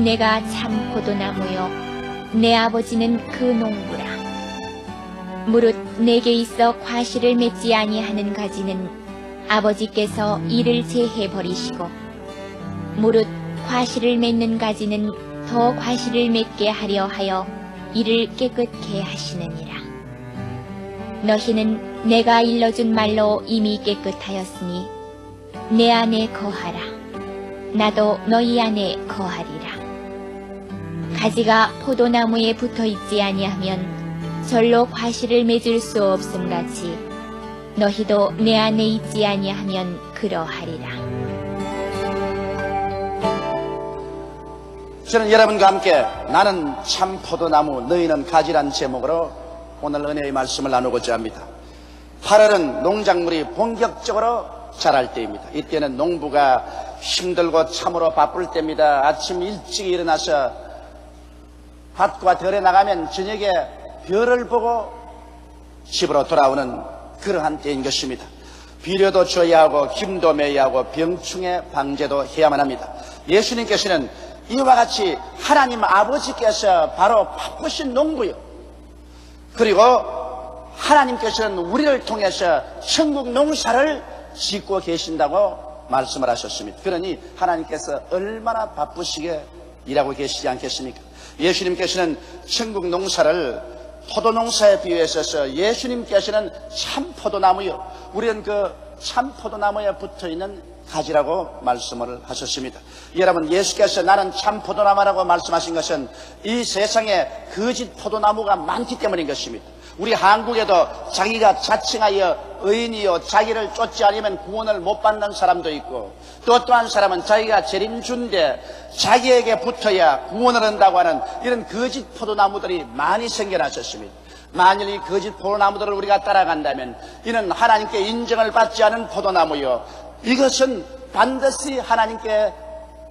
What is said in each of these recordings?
내가 참 포도나무요 내 아버지는 그 농부라. 무릇 내게 있어 과실을 맺지 아니하는 가지는 아버지께서 이를 제해 버리시고, 무릇 과실을 맺는 가지는 더 과실을 맺게 하려 하여 이를 깨끗게 하시느니라. 너희는 내가 일러준 말로 이미 깨끗하였으니 내 안에 거하라. 나도 너희 안에 거하리라. 가지가 포도나무에 붙어 있지 아니하면 절로 과실을 맺을 수 없음 같이 너희도 내 안에 있지 아니하면 그러하리라. 저는 여러분과 함께 나는 참 포도나무 너희는 가지란 제목으로 오늘 은혜의 말씀을 나누고자 합니다. 8월은 농작물이 본격적으로 자랄 때입니다. 이때는 농부가 힘들고 참으로 바쁠 때입니다. 아침 일찍 일어나서 밭과 들에 나가면 저녁에 별을 보고 집으로 돌아오는 그러한 때인 것입니다. 비료도 줘야 하고 힘도 매야 하고 병충해 방제도 해야만 합니다. 예수님께서는 이와 같이 하나님 아버지께서 바로 바쁘신 농부요, 그리고 하나님께서는 우리를 통해서 천국 농사를 짓고 계신다고 말씀을 하셨습니다. 그러니 하나님께서 얼마나 바쁘시게 일하고 계시지 않겠습니까? 예수님께서는 천국 농사를 포도농사에 비유해서 예수님께서는 참 포도나무요, 우리는 그 참 포도나무에 붙어있는 가지라고 말씀을 하셨습니다. 여러분, 예수께서 나는 참 포도나무라고 말씀하신 것은 이 세상에 거짓 포도나무가 많기 때문인 것입니다. 우리 한국에도 자기가 자칭하여 의인이요 자기를 쫓지 않으면 구원을 못 받는 사람도 있고, 또 한 사람은 자기가 재림주인데 자기에게 붙어야 구원을 한다고 하는 이런 거짓 포도나무들이 많이 생겨나셨습니다. 만일 이 거짓 포도나무들을 우리가 따라간다면 이는 하나님께 인정을 받지 않은 포도나무요, 이것은 반드시 하나님께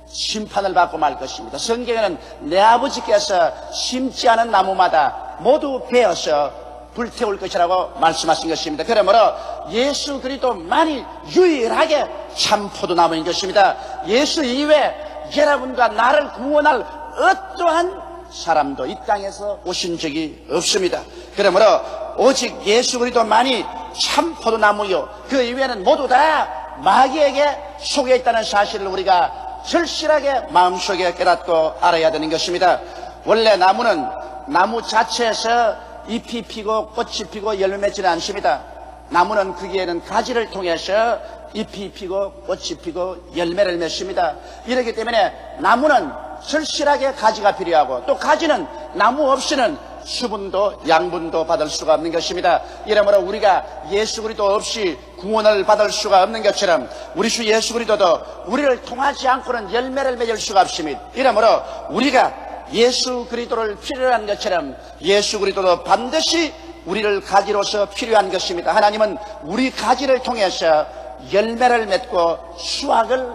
심판을 받고 말 것입니다. 성경에는 내 아버지께서 심지 않은 나무마다 모두 베어서 불태울 것이라고 말씀하신 것입니다. 그러므로 예수 그리스도만이 유일하게 참 포도나무인 것입니다. 예수 이외에 여러분과 나를 구원할 어떠한 사람도 이 땅에서 오신 적이 없습니다. 그러므로 오직 예수 그리스도만이 참 포도나무요, 그 이외에는 모두 다 마귀에게 속여 있다는 사실을 우리가 절실하게 마음속에 깨닫고 알아야 되는 것입니다. 원래 나무는 나무 자체에서 잎이 피고 꽃이 피고 열매 맺지는 않습니다. 나무는 거기에는 가지를 통해서 잎이 피고 꽃이 피고 열매를 맺습니다. 이렇기 때문에 나무는 절실하게 가지가 필요하고, 또 가지는 나무 없이는 수분도 양분도 받을 수가 없는 것입니다. 이러므로 우리가 예수 그리스도 없이 구원을 받을 수가 없는 것처럼 우리 주 예수 그리스도도 우리를 통하지 않고는 열매를 맺을 수가 없습니다. 이러므로 우리가 예수 그리스도를 필요로 한 것처럼 예수 그리스도도 반드시 우리를 가지로서 필요한 것입니다. 하나님은 우리 가지를 통해서 열매를 맺고 수확을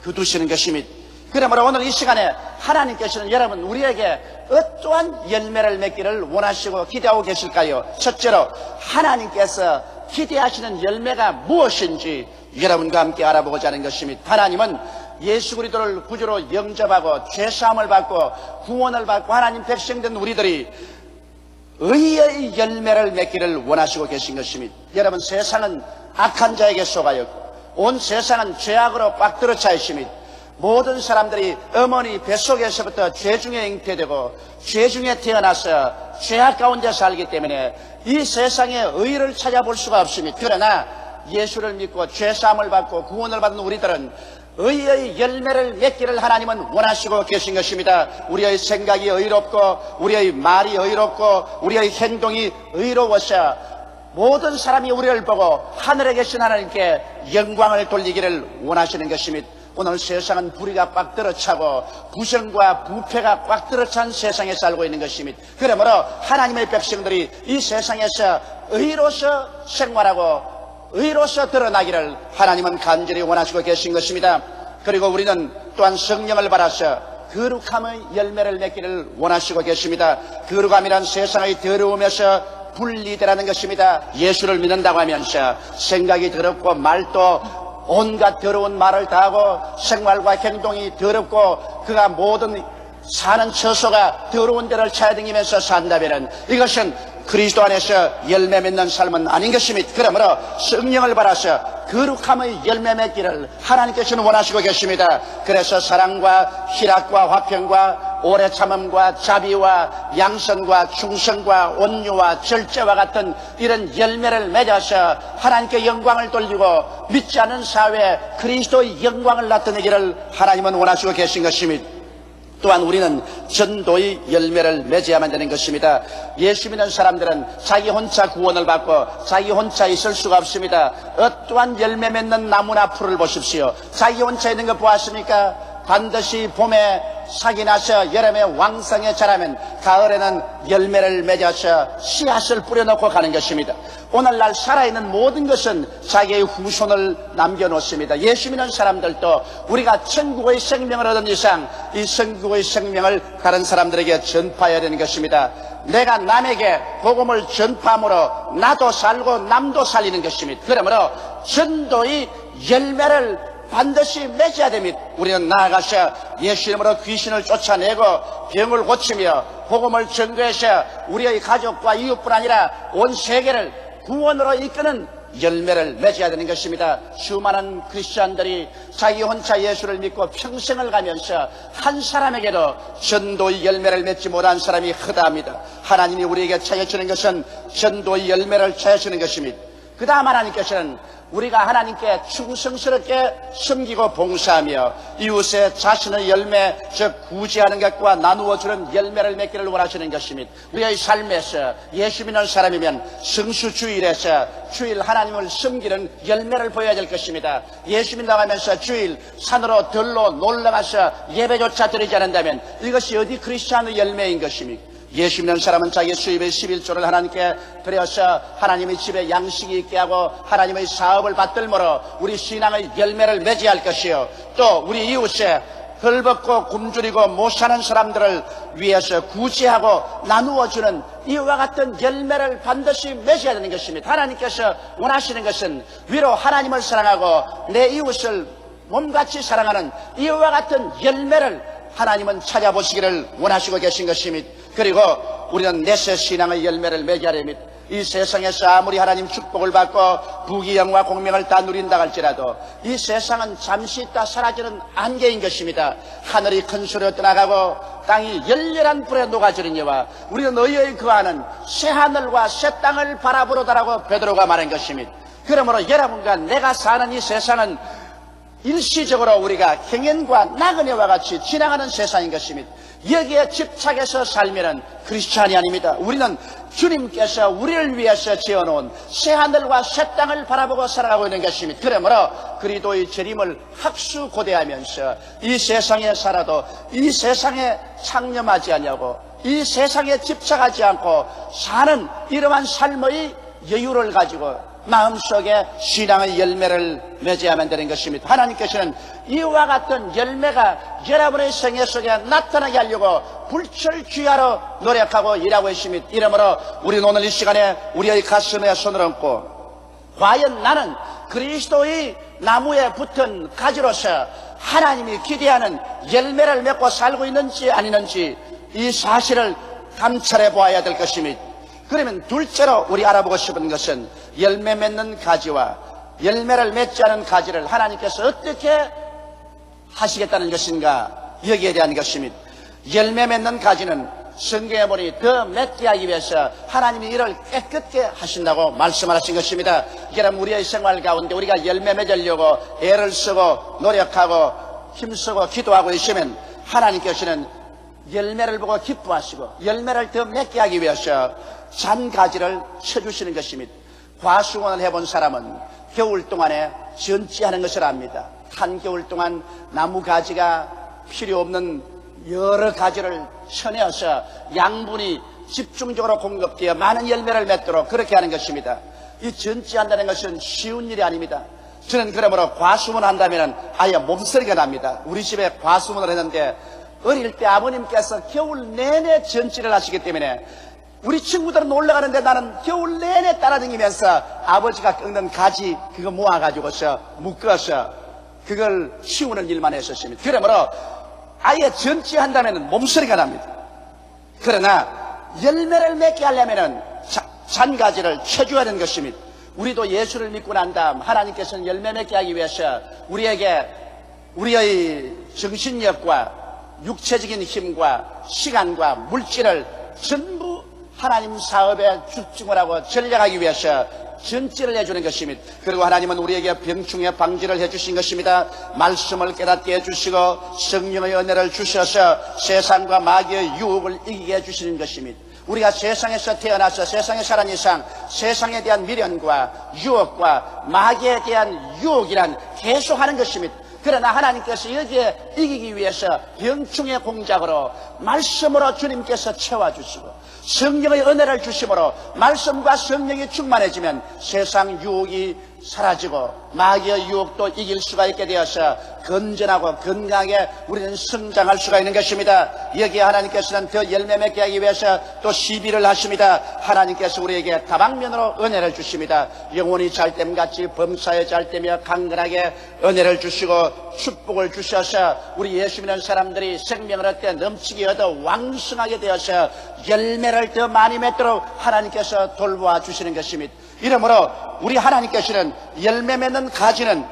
거두시는 것입니다. 그러므로 오늘 이 시간에 하나님께서는 여러분 우리에게 어떠한 열매를 맺기를 원하시고 기대하고 계실까요? 첫째로 하나님께서 기대하시는 열매가 무엇인지 여러분과 함께 알아보고자 하는 것입니다. 하나님은 예수 그리스도를 구주로 영접하고 죄사함을 받고 구원을 받고 하나님 백성된 우리들이 의의 열매를 맺기를 원하시고 계신 것입니다. 여러분, 세상은 악한 자에게 속하였고 온 세상은 죄악으로 꽉 들어차 있습니다. 모든 사람들이 어머니 뱃속에서부터 죄 중에 잉태되고 죄 중에 태어나서 죄악 가운데 살기 때문에 이 세상에 의를 찾아볼 수가 없습니다. 그러나 예수를 믿고 죄사함을 받고 구원을 받은 우리들은 의의 열매를 맺기를 하나님은 원하시고 계신 것입니다. 우리의 생각이 의롭고 우리의 말이 의롭고 우리의 행동이 의로워서 모든 사람이 우리를 보고 하늘에 계신 하나님께 영광을 돌리기를 원하시는 것입니다. 오늘 세상은 불의가 꽉 들어차고 부정과 부패가 꽉 들어찬 세상에 살고 있는 것입니다. 그러므로 하나님의 백성들이 이 세상에서 의로서 생활하고 의로서 드러나기를 하나님은 간절히 원하시고 계신 것입니다. 그리고 우리는 또한 성령을 받아서 거룩함의 열매를 맺기를 원하시고 계십니다. 거룩함이란 세상의 더러움에서 분리되라는 것입니다. 예수를 믿는다고 하면서 생각이 더럽고 말도 온갖 더러운 말을 다 하고 생활과 행동이 더럽고 그가 모든 사는 처소가 더러운 데를 찾아다니면서 산다면 이것은 그리스도 안에서 열매 맺는 삶은 아닌 것입니다. 그러므로 성령을 받아서 거룩함의 열매 맺기를 하나님께서는 원하시고 계십니다. 그래서 사랑과 희락과 화평과 오래 참음과 자비와 양선과 충성과 온유와 절제와 같은 이런 열매를 맺어서 하나님께 영광을 돌리고 믿지 않는 사회에 그리스도의 영광을 나타내기를 하나님은 원하시고 계신 것입니다. 또한 우리는 전도의 열매를 맺어야만 되는 것입니다. 예수 믿는 사람들은 자기 혼자 구원을 받고 자기 혼자 있을 수가 없습니다. 어떠한 열매 맺는 나무나 풀을 보십시오. 자기 혼자 있는 거 보았습니까? 반드시 봄에 삭이 나서 여름에 왕성에 자라면 가을에는 열매를 맺어서 씨앗을 뿌려놓고 가는 것입니다. 오늘날 살아있는 모든 것은 자기의 후손을 남겨놓습니다. 예수 믿는 사람들도 우리가 천국의 생명을 얻은 이상 이 천국의 생명을 다른 사람들에게 전파해야 되는 것입니다. 내가 남에게 복음을 전파함으로 나도 살고 남도 살리는 것입니다. 그러므로 전도의 열매를 반드시 맺어야 됩니다. 우리는 나아가서 예수 이름으로 귀신을 쫓아내고 병을 고치며 복음을 전도해서 우리의 가족과 이웃뿐 아니라 온 세계를 구원으로 이끄는 열매를 맺어야 되는 것입니다. 수많은 크리스천들이 자기 혼자 예수를 믿고 평생을 가면서 한 사람에게도 전도의 열매를 맺지 못한 사람이 허다합니다. 하나님이 우리에게 찾아주는 것은 전도의 열매를 찾아주는 것입니다. 그 다음 하나님께서는 우리가 하나님께 충성스럽게 섬기고 봉사하며 이웃의 자신의 열매, 즉 구제하는 것과 나누어주는 열매를 맺기를 원하시는 것입니다. 우리의 삶에서 예수 믿는 사람이면 성수주일에서 주일 하나님을 섬기는 열매를 보여야 될 것입니다. 예수 믿는다고 하면서 주일 산으로 들로 놀러가서 예배조차 드리지 않는다면 이것이 어디 그리스도의 열매인 것입니까? 예수 믿는 사람은 자기 수입의 11조를 하나님께 드려서 하나님의 집에 양식이 있게 하고 하나님의 사업을 받들므로 우리 신앙의 열매를 맺어야 할 것이요, 또 우리 이웃에 헐벗고 굶주리고 못 사는 사람들을 위해서 구제하고 나누어주는 이와 같은 열매를 반드시 맺어야 되는 것입니다. 하나님께서 원하시는 것은 위로 하나님을 사랑하고 내 이웃을 몸같이 사랑하는 이와 같은 열매를 하나님은 찾아보시기를 원하시고 계신 것입니다. 그리고 우리는 내세 신앙의 열매를 맺어야 됩니다. 이 세상에서 아무리 하나님 축복을 받고 부귀영화 공명을 다 누린다 할지라도 이 세상은 잠시 있다 사라지는 안개인 것입니다. 하늘이 큰 소리로 떠나가고 땅이 열렬한 불에 녹아지느니와 우리는 너희의 거하는 새하늘과 새 땅을 바라보로다라고 베드로가 말한 것입니다. 그러므로 여러분과 내가 사는 이 세상은 일시적으로 우리가 행연과 나그네와 같이 지나가는 세상인 것입니다. 여기에 집착해서 살면은 크리스찬이 아닙니다. 우리는 주님께서 우리를 위해서 지어놓은 새하늘과 새 땅을 바라보고 살아가고 있는 것입니다. 그러므로 그리스도의 재림을 학수고대하면서 이 세상에 살아도 이 세상에 창념하지 않냐고 이 세상에 집착하지 않고 사는 이러한 삶의 여유를 가지고 마음속에 신앙의 열매를 맺어야만 되는 것입니다. 하나님께서는 이와 같은 열매가 여러분의 생애 속에 나타나게 하려고 불철주야로 노력하고 일하고 있습니다. 이러므로 우리는 오늘 이 시간에 우리의 가슴에 손을 얹고 과연 나는 그리스도의 나무에 붙은 가지로서 하나님이 기대하는 열매를 맺고 살고 있는지 아니는지 이 사실을 감찰해 보아야 될 것입니다. 그러면 둘째로 우리 알아보고 싶은 것은 열매 맺는 가지와 열매를 맺지 않은 가지를 하나님께서 어떻게 하시겠다는 것인가, 여기에 대한 것입니다. 열매 맺는 가지는 성경에 보니 더 맺게 하기 위해서 하나님이 이를 깨끗게 하신다고 말씀하신 것입니다. 여러분, 우리의 생활 가운데 우리가 열매 맺으려고 애를 쓰고 노력하고 힘쓰고 기도하고 있으면 하나님께서는 열매를 보고 기뻐하시고 열매를 더 맺게 하기 위해서 잔 가지를 쳐주시는 것입니다. 과수원을 해본 사람은 겨울 동안에 전지하는 것을 압니다. 한겨울 동안 나무 가지가 필요 없는 여러 가지를 쳐내어서 양분이 집중적으로 공급되어 많은 열매를 맺도록 그렇게 하는 것입니다. 이 전지한다는 것은 쉬운 일이 아닙니다. 저는 그러므로 과수원 한다면 아예 몸서리가 납니다. 우리 집에 과수원을 했는데 어릴 때 아버님께서 겨울 내내 전지를 하시기 때문에 우리 친구들은 올라가는데 나는 겨울 내내 따라다니면서 아버지가 꺾는 가지 그거 모아가지고서 묶어서 그걸 치우는 일만 했었습니다. 그러므로 아예 전지한다면 몸서리가 납니다. 그러나 열매를 맺게 하려면 잔가지를 쳐줘야 하는 것입니다. 우리도 예수를 믿고 난 다음 하나님께서는 열매 맺게 하기 위해서 우리에게 우리의 정신력과 육체적인 힘과 시간과 물질을 전부 하나님 사업에 집중을 하고 전략하기 위해서 전지를 해주는 것입니다. 그리고 하나님은 우리에게 병충해 방지를 해주신 것입니다. 말씀을 깨닫게 해주시고 성령의 은혜를 주셔서 세상과 마귀의 유혹을 이기게 해주시는 것입니다. 우리가 세상에서 태어나서 세상에 살은 이상 세상에 대한 미련과 유혹과 마귀에 대한 유혹이란 계속하는 것입니다. 그러나 하나님께서 여기에 이기기 위해서 병충해 공작으로 말씀으로 주님께서 채워주시고 성령의 은혜를 주심으로 말씀과 성령이 충만해지면 세상 유혹이 사라지고 마귀의 유혹도 이길 수가 있게 되어서 건전하고 건강하게 우리는 성장할 수가 있는 것입니다. 여기에 하나님께서는 더 열매 맺게 하기 위해서 또 시비를 하십니다. 하나님께서 우리에게 다방면으로 은혜를 주십니다. 영혼이 잘됨같이 범사에 잘되며 강건하게 은혜를 주시고 축복을 주셔서 우리 예수 믿는 사람들이 생명을 얻되 넘치게 얻어 왕성하게 되어서 열매를 더 많이 맺도록 하나님께서 돌보아 주시는 것입니다. 이러므로 우리 하나님께서는 열매 맺는 가지는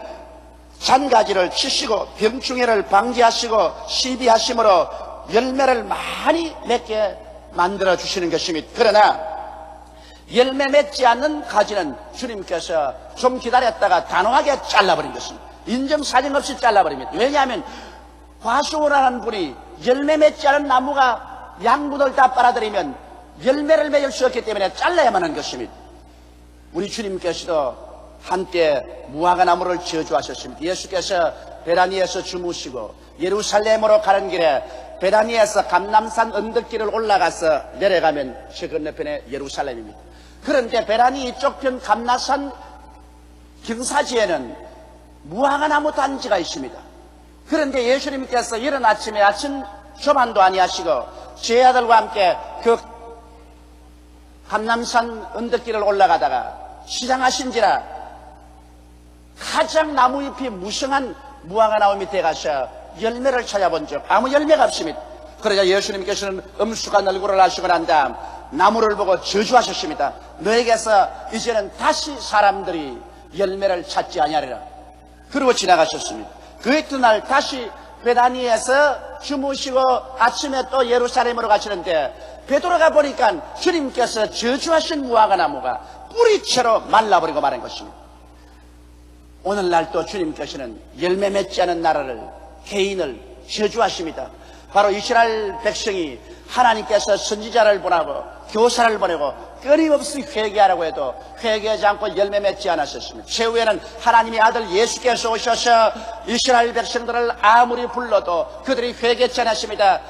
잔가지를 치시고 병충해를 방지하시고 시비하심으로 열매를 많이 맺게 만들어 주시는 것입니다. 그러나 열매 맺지 않는 가지는 주님께서 좀 기다렸다가 단호하게 잘라버린 것입니다. 인정사정 없이 잘라버립니다. 왜냐하면 과수원하는 분이 열매 맺지 않은 나무가 양분을 다 빨아들이면 열매를 맺을 수 없기 때문에 잘라야만 하는 것입니다. 우리 주님께서도 한때 무화과나무를 저주하셨습니다. 예수께서 베다니에서 주무시고 예루살렘으로 가는 길에 베다니에서 감람산 언덕길을 올라가서 내려가면 저 건너편에 예루살렘입니다. 그런데 베다니 이쪽 편 감람산 경사지에는 무화과나무 단지가 있습니다. 그런데 예수님께서 이른 아침에 아침 조만도 아니하시고 제 아들과 함께 그 감람산 언덕길을 올라가다가 시장하신지라 가장 나무잎이 무성한 무화과나무 밑에 가서 열매를 찾아본 적 아무 열매가 없습니다. 그러자 예수님께서는 엄숙한 얼굴을 하시고 난 다음 나무를 보고 저주하셨습니다. 너에게서 이제는 다시 사람들이 열매를 찾지 아니하리라. 그러고 지나가셨습니다. 그 이튿날 다시 베다니에서 주무시고 아침에 또 예루살렘으로 가시는데 베드로가 보니까 주님께서 저주하신 무화과나무가 뿌리채로 말라버리고 마는 것입니다. 오늘날 또 주님께서는 열매 맺지 않은 나라를 개인을 저주하십니다. 바로 이스라엘 백성이 하나님께서 선지자를 보내고 교사를 보내고 끊임없이 회개하라고 해도 회개하지 않고 열매 맺지 않았었습니다. 최후에는 하나님의 아들 예수께서 오셔서 이스라엘 백성들을 아무리 불러도 그들이 회개치 않았습니다.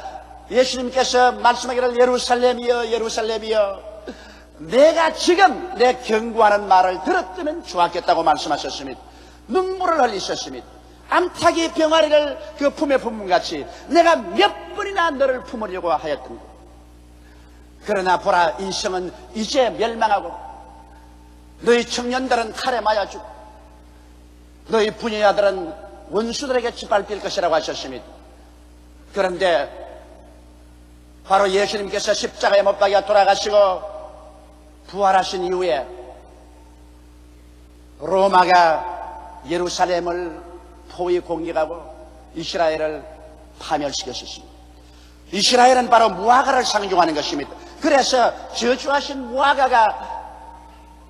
예수님께서 말씀하기를 예루살렘이여 예루살렘이여 내가 지금 내 경고하는 말을 들었으면 좋았겠다고 말씀하셨습니다. 눈물을 흘리셨습니다. 암탉이 병아리를 그 품에 품은 같이 내가 몇 번이나 너를 품으려고 하였던 것. 그러나 보라 인생은 이제 멸망하고 너희 청년들은 칼에 맞아 죽고 너희 부녀자들은 원수들에게 짓밟힐 것이라고 하셨습니다. 그런데 바로 예수님께서 십자가에 못 박혀 돌아가시고 부활하신 이후에 로마가 예루살렘을 포위 공격하고 이스라엘을 파멸시켰습니다. 이스라엘은 바로 무화과를 상징하는 것입니다. 그래서 저주하신 무화과가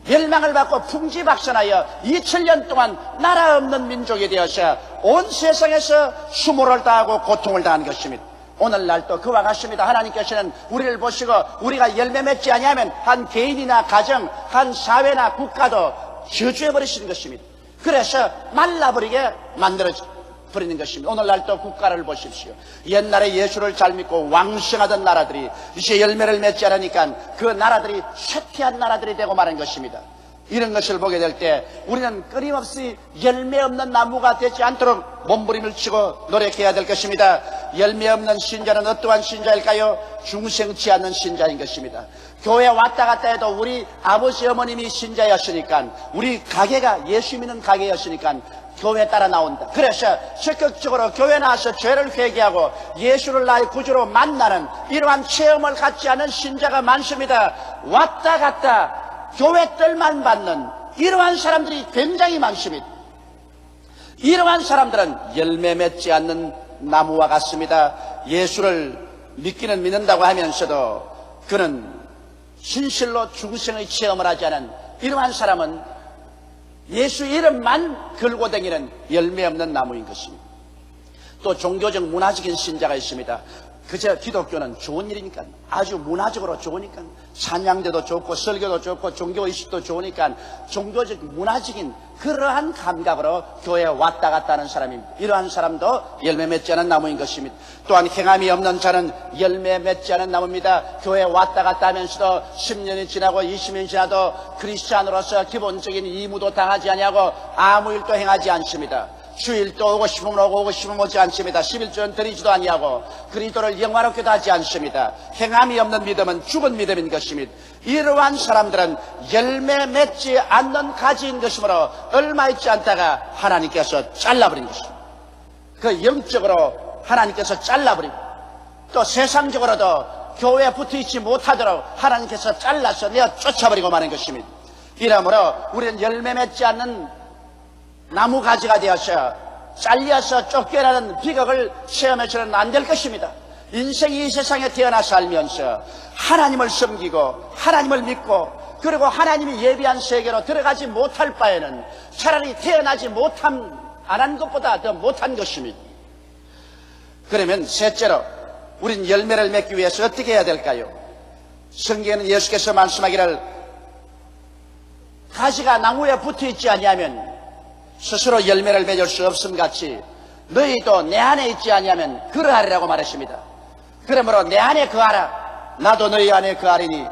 멸망을 받고 풍지박산하여 2000년 동안 나라 없는 민족이 되어서 온 세상에서 수모를 당하고 고통을 당한 것입니다. 오늘날도 그와 같습니다. 하나님께서는 우리를 보시고 우리가 열매 맺지 아니하면 한 개인이나 가정, 한 사회나 국가도 저주해버리시는 것입니다. 그래서 말라버리게 만들어버리는 것입니다. 오늘날도 국가를 보십시오. 옛날에 예수를 잘 믿고 왕성하던 나라들이 이제 열매를 맺지 않으니까 그 나라들이 쇠퇴한 나라들이 되고 마는 것입니다. 이런 것을 보게 될 때 우리는 끊임없이 열매 없는 나무가 되지 않도록 몸부림을 치고 노력해야 될 것입니다. 열매 없는 신자는 어떠한 신자일까요? 중생치 않는 신자인 것입니다. 교회 왔다 갔다 해도 우리 아버지 어머님이 신자였으니까 우리 가게가 예수 믿는 가게였으니까 교회 따라 나온다. 그래서 적극적으로 교회 나와서 죄를 회개하고 예수를 나의 구주로 만나는 이러한 체험을 갖지 않은 신자가 많습니다. 왔다 갔다 교회 뜰만 받는 이러한 사람들이 굉장히 많습니다. 이러한 사람들은 열매 맺지 않는 나무와 같습니다. 예수를 믿기는 믿는다고 하면서도 그는 진실로 중생의 체험을 하지 않은 이러한 사람은 예수 이름만 걸고 다니는 열매 없는 나무인 것입니다. 또 종교적 문화적인 신자가 있습니다. 그저 기독교는 좋은 일이니까, 아주 문화적으로 좋으니까, 찬양대도 좋고 설교도 좋고 종교의식도 좋으니까 종교적 문화적인 그러한 감각으로 교회에 왔다 갔다 하는 사람입니다. 이러한 사람도 열매 맺지 않은 나무인 것입니다. 또한 행함이 없는 자는 열매 맺지 않은 나무입니다. 교회에 왔다 갔다 하면서도 10년이 지나고 20년이 지나도 크리스찬으로서 기본적인 의무도 당하지 아니하고 아무 일도 행하지 않습니다. 주일도 오고 싶으면 오고 싶으면 오지 않습니다. 11조는 드리지도 아니하고 그리스도를 영화롭게도 하지 않습니다. 행함이 없는 믿음은 죽은 믿음인 것입니다. 이러한 사람들은 열매 맺지 않는 가지인 것이므로 얼마 있지 않다가 하나님께서 잘라버린 것입니다. 그 영적으로 하나님께서 잘라버리고 또 세상적으로도 교회에 붙어있지 못하도록 하나님께서 잘라서 내어 쫓아버리고 마는 것입니다. 이러므로 우리는 열매 맺지 않는 나무 가지가 되어서 잘려서 쫓겨나는 비극을 체험해서는 안 될 것입니다. 인생이 이 세상에 태어나 살면서 하나님을 섬기고 하나님을 믿고 그리고 하나님이 예비한 세계로 들어가지 못할 바에는 차라리 태어나지 안 한 것보다 더 못한 것입니다. 그러면 셋째로 우린 열매를 맺기 위해서 어떻게 해야 될까요? 성경에는 예수께서 말씀하기를 가지가 나무에 붙어있지 아니하면 스스로 열매를 맺을 수 없음 같이 너희도 내 안에 있지 아니하면 그러하리라고 말했습니다. 그러므로 내 안에 거하라. 나도 너희 안에 거하리니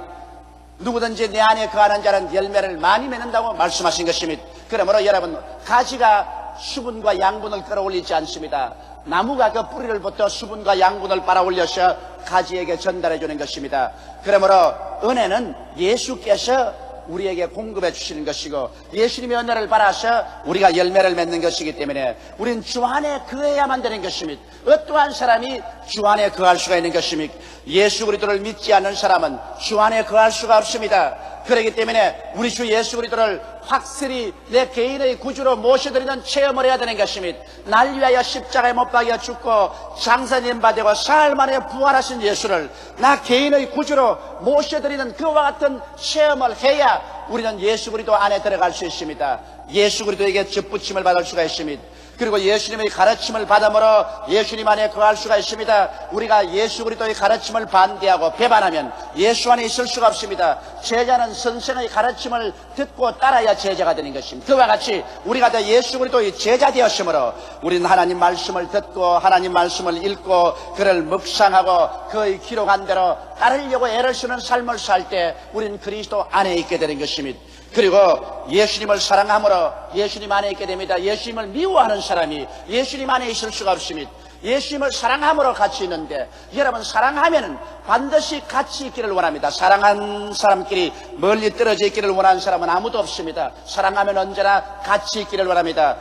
누구든지 내 안에 거하는 자는 열매를 많이 맺는다고 말씀하신 것입니다. 그러므로 여러분, 가지가 수분과 양분을 끌어올리지 않습니다. 나무가 그 뿌리를 부터 수분과 양분을 빨아올려서 가지에게 전달해 주는 것입니다. 그러므로 은혜는 예수께서 우리에게 공급해 주시는 것이고 예수님의 은혜를 받아서 우리가 열매를 맺는 것이기 때문에 우리는 주 안에 거해야만 되는 것입니다. 어떠한 사람이 주 안에 거할 수가 있는 것입니까? 예수 그리스도를 믿지 않는 사람은 주 안에 거할 수가 없습니다. 그렇기 때문에 우리 주 예수 그리스도를 확실히 내 개인의 구주로 모셔드리는 체험을 해야 되는 것입니다. 날 위하여 십자가에 못 박여 죽고 장사님 받고 사흘 만에 부활하신 예수를 나 개인의 구주로 모셔드리는 그와 같은 체험을 해야 우리는 예수 그리스도 안에 들어갈 수 있습니다. 예수 그리스도에게 접붙임을 받을 수가 있습니다. 그리고 예수님의 가르침을 받음으로 예수님 안에 거할 수가 있습니다. 우리가 예수 그리스도의 가르침을 반대하고 배반하면 예수 안에 있을 수가 없습니다. 제자는 선생의 가르침을 듣고 따라야 제자가 되는 것입니다. 그와 같이 우리가 다 예수 그리스도의 제자 되었으므로 우리는 하나님 말씀을 듣고 하나님 말씀을 읽고 그를 묵상하고 그의 기록한 대로 따르려고 애를 쓰는 삶을 살 때 우리는 그리스도 안에 있게 되는 것입니다. 그리고 예수님을 사랑함으로 예수님 안에 있게 됩니다. 예수님을 미워하는 사람이 예수님 안에 있을 수가 없습니다. 예수님을 사랑함으로 같이 있는데 여러분, 사랑하면 반드시 같이 있기를 원합니다. 사랑한 사람끼리 멀리 떨어져 있기를 원하는 사람은 아무도 없습니다. 사랑하면 언제나 같이 있기를 원합니다.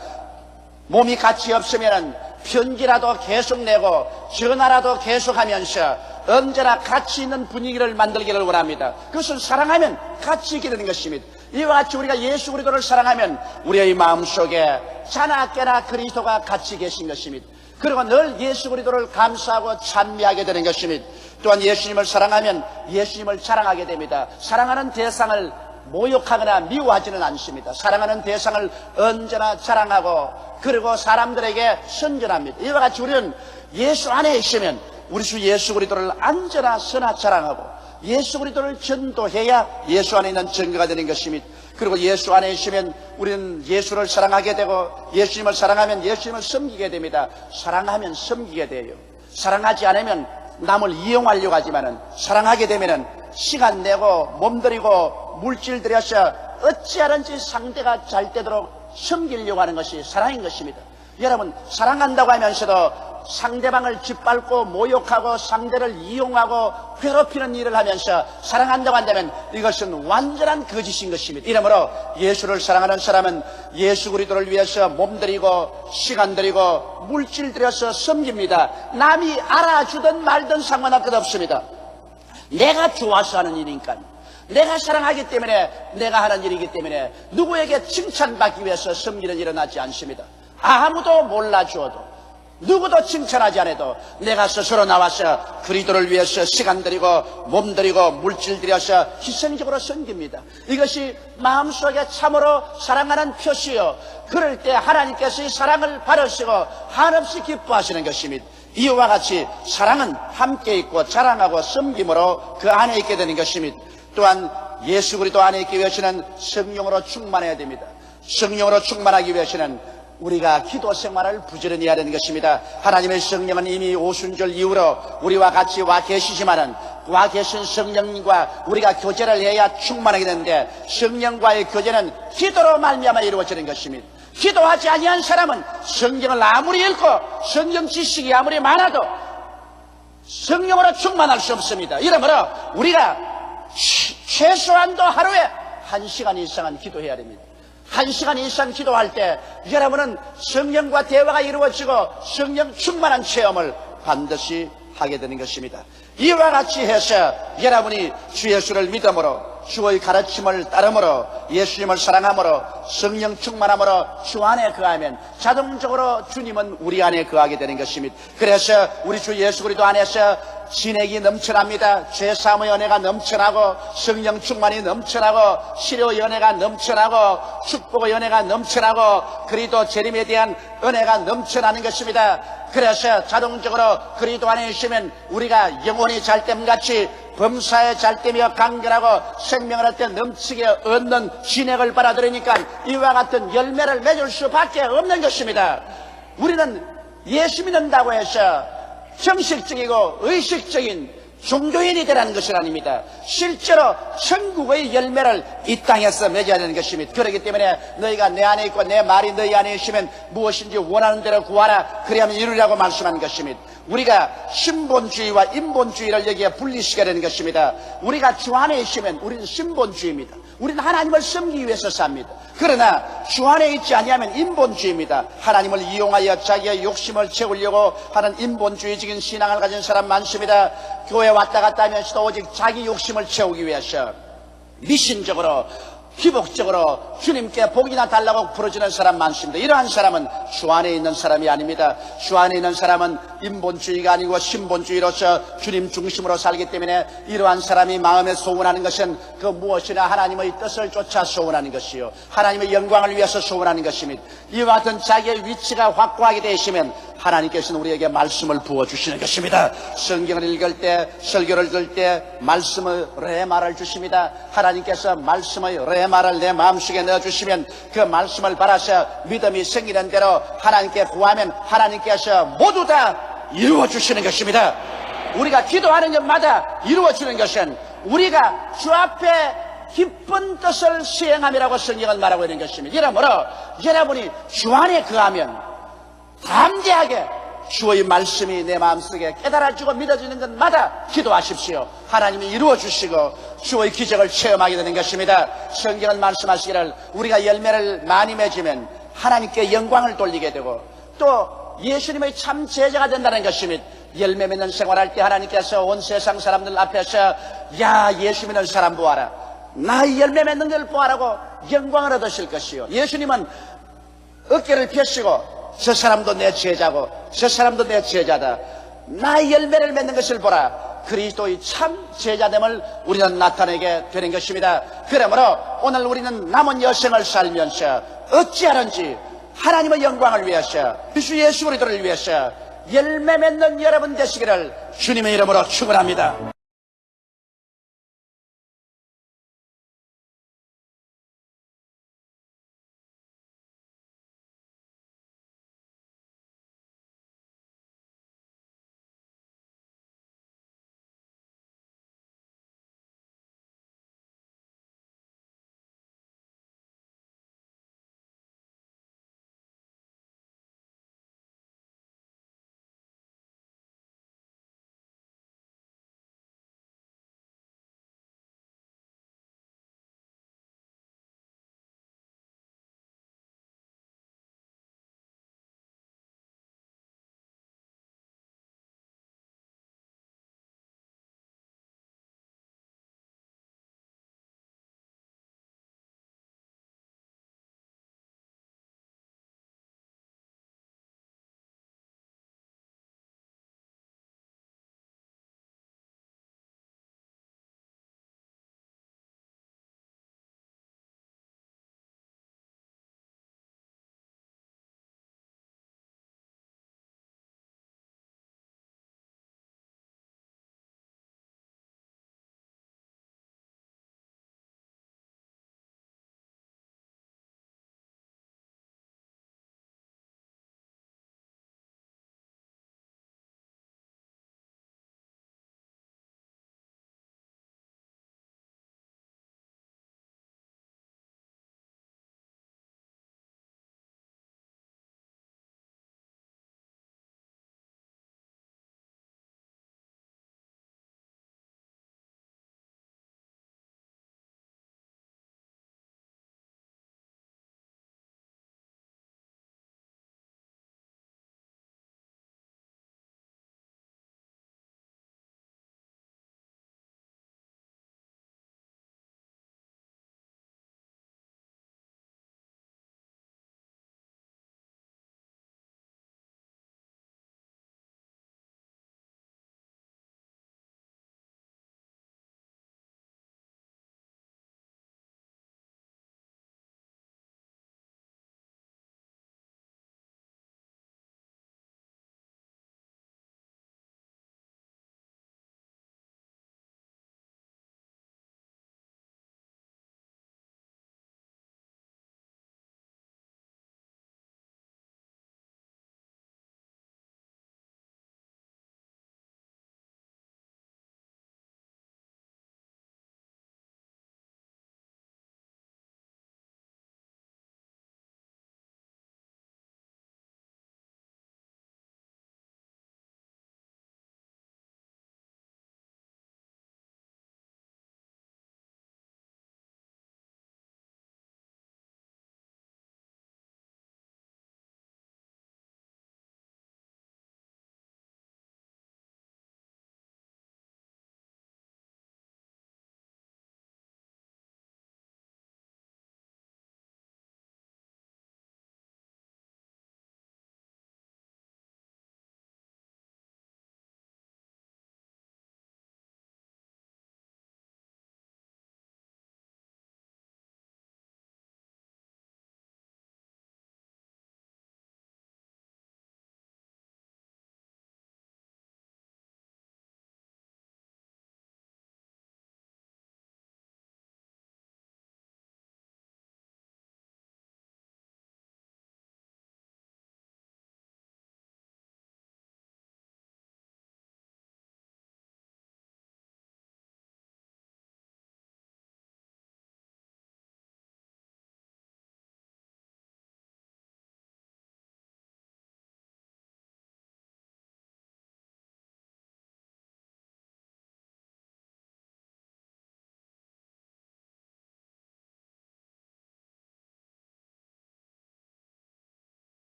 몸이 같이 없으면 편지라도 계속 내고 전화라도 계속하면서 언제나 같이 있는 분위기를 만들기를 원합니다. 그것은 사랑하면 같이 있게 되는 것입니다. 이와 같이 우리가 예수 그리스도를 사랑하면 우리의 마음속에 자나 깨나 그리스도가 같이 계신 것입니다. 그리고 늘 예수 그리스도를 감사하고 찬미하게 되는 것입니다. 또한 예수님을 사랑하면 예수님을 자랑하게 됩니다. 사랑하는 대상을 모욕하거나 미워하지는 않습니다. 사랑하는 대상을 언제나 자랑하고 그리고 사람들에게 선전합니다. 이와 같이 우리는 예수 안에 있으면 우리 주 예수 그리스도를 언제나 선하 자랑하고 예수 그리스도를 전도해야 예수 안에 있는 증거가 되는 것입니다. 그리고 예수 안에 있으면 우리는 예수를 사랑하게 되고 예수님을 사랑하면 예수님을 섬기게 됩니다. 사랑하면 섬기게 돼요. 사랑하지 않으면 남을 이용하려고 하지만은 사랑하게 되면은 시간 내고 몸들이고 물질 들여서 어찌하든지 상대가 잘 되도록 섬기려고 하는 것이 사랑인 것입니다. 여러분, 사랑한다고 하면서도 상대방을 짓밟고 모욕하고 상대를 이용하고 괴롭히는 일을 하면서 사랑한다고 한다면 이것은 완전한 거짓인 것입니다. 이러므로 예수를 사랑하는 사람은 예수 그리스도를 위해서 몸들이고 시간 들이고 물질 들여서 섬깁니다. 남이 알아주든 말든 상관할 것 없습니다. 내가 좋아서 하는 일이니까, 내가 사랑하기 때문에 내가 하는 일이기 때문에 누구에게 칭찬받기 위해서 섬기는 일은 하지 않습니다. 아무도 몰라주어도 누구도 칭찬하지 않아도 내가 스스로 나와서 그리스도를 위해서 시간 들이고 몸 들이고 물질 들여서 희생적으로 섬깁니다. 이것이 마음속에 참으로 사랑하는 표시요, 그럴 때 하나님께서 이 사랑을 받으시고 한없이 기뻐하시는 것입니다. 이와 같이 사랑은 함께 있고 자랑하고 섬김으로 그 안에 있게 되는 것입니다. 또한 예수 그리스도 안에 있기 위해서는 성령으로 충만해야 됩니다. 성령으로 충만하기 위해서는 우리가 기도 생활을 부지런히 해야 되는 것입니다. 하나님의 성령은 이미 오순절 이후로 우리와 같이 와 계시지만은 와 계신 성령님과 우리가 교제를 해야 충만하게 되는데, 성령과의 교제는 기도로 말미암아 이루어지는 것입니다. 기도하지 아니한 사람은 성경을 아무리 읽고 성경 지식이 아무리 많아도 성령으로 충만할 수 없습니다. 이러므로 우리가 최소한도 하루에 1시간 이상은 기도해야 됩니다. 1시간 이상 기도할 때 여러분은 성령과 대화가 이루어지고 성령 충만한 체험을 반드시 하게 되는 것입니다. 이와 같이 해서 여러분이 주 예수를 믿음으로, 주의 가르침을 따름으로, 예수님을 사랑함으로, 성령 충만함으로 주 안에 거하면 자동적으로 주님은 우리 안에 거하게 되는 것입니다. 그래서 우리 주 예수 그리스도 안에서 진액이 넘쳐납니다. 죄사함의 은혜가 넘쳐나고, 성령 충만이 넘쳐나고, 치료의 은혜가 넘쳐나고, 축복의 은혜가 넘쳐나고, 그리스도 재림에 대한 은혜가 넘쳐나는 것입니다. 그래서 자동적으로 그리스도 안에 있으면 우리가 영혼이 잘됨같이 범사에 잘되며 간결하고 생명을 할 때 넘치게 얻는 진액을 받아들이니까 이와 같은 열매를 맺을 수밖에 없는 것입니다. 우리는 예수 믿는다고 해서 형식적이고 의식적인 종교인이 되라는 것은 아닙니다. 실제로 천국의 열매를 이 땅에서 맺어야 되는 것입니다. 그렇기 때문에 너희가 내 안에 있고 내 말이 너희 안에 있으면 무엇인지 원하는 대로 구하라, 그리하면 이루리라고 말씀한 것입니다. 우리가 신본주의와 인본주의를 여기에 분리시켜야 되는 것입니다. 우리가 주 안에 있으면 우리는 신본주의입니다. 우리는 하나님을 섬기기 위해서 삽니다. 그러나 주 안에 있지 아니하면 인본주의입니다. 하나님을 이용하여 자기의 욕심을 채우려고 하는 인본주의적인 신앙을 가진 사람 많습니다. 교회 왔다 갔다 하면서도 오직 자기 욕심을 채우기 위해서 미신적으로 기복적으로 주님께 복이나 달라고 부르짖는 사람 많습니다. 이러한 사람은 주 안에 있는 사람이 아닙니다. 주 안에 있는 사람은 인본주의가 아니고 신본주의로서 주님 중심으로 살기 때문에 이러한 사람이 마음에 소원하는 것은 그 무엇이나 하나님의 뜻을 쫓아 소원하는 것이요, 하나님의 영광을 위해서 소원하는 것입니다. 이와 같은 자기의 위치가 확고하게 되시면 하나님께서는 우리에게 말씀을 부어주시는 것입니다. 성경을 읽을 때, 설교를 들을 때 말씀의 레마를 주십니다. 하나님께서 말씀의 레마를 내 마음속에 넣어주시면 그 말씀을 받아서 믿음이 생기는 대로 하나님께 구하면 하나님께서 모두 다 이루어주시는 것입니다. 우리가 기도하는 것마다 이루어지는 것은 우리가 주 앞에 기쁜 뜻을 수행함이라고 성경은 말하고 있는 것입니다. 이러므로 여러분이 주 안에 거하면 담대하게 주의 말씀이 내 마음속에 깨달아지고 믿어지는 것마다 기도하십시오. 하나님이 이루어주시고 주의 기적을 체험하게 되는 것입니다. 성경은 말씀하시기를 우리가 열매를 많이 맺으면 하나님께 영광을 돌리게 되고 또 예수님의 참 제자가 된다는 것입니다. 열매 맺는 생활할 때 하나님께서 온 세상 사람들 앞에서 야, 예수 믿는 사람 보아라, 나 열매 맺는 걸 보아라고 영광을 얻으실 것이요, 예수님은 어깨를 펴시고 저 사람도 내 제자고 저 사람도 내 제자다, 나의 열매를 맺는 것을 보라, 그리스도의 참 제자됨을 우리는 나타내게 되는 것입니다. 그러므로 오늘 우리는 남은 여생을 살면서 어찌하는지 하나님의 영광을 위해서, 주 예수 그리스도를 위해서 열매 맺는 여러분 되시기를 주님의 이름으로 축원합니다.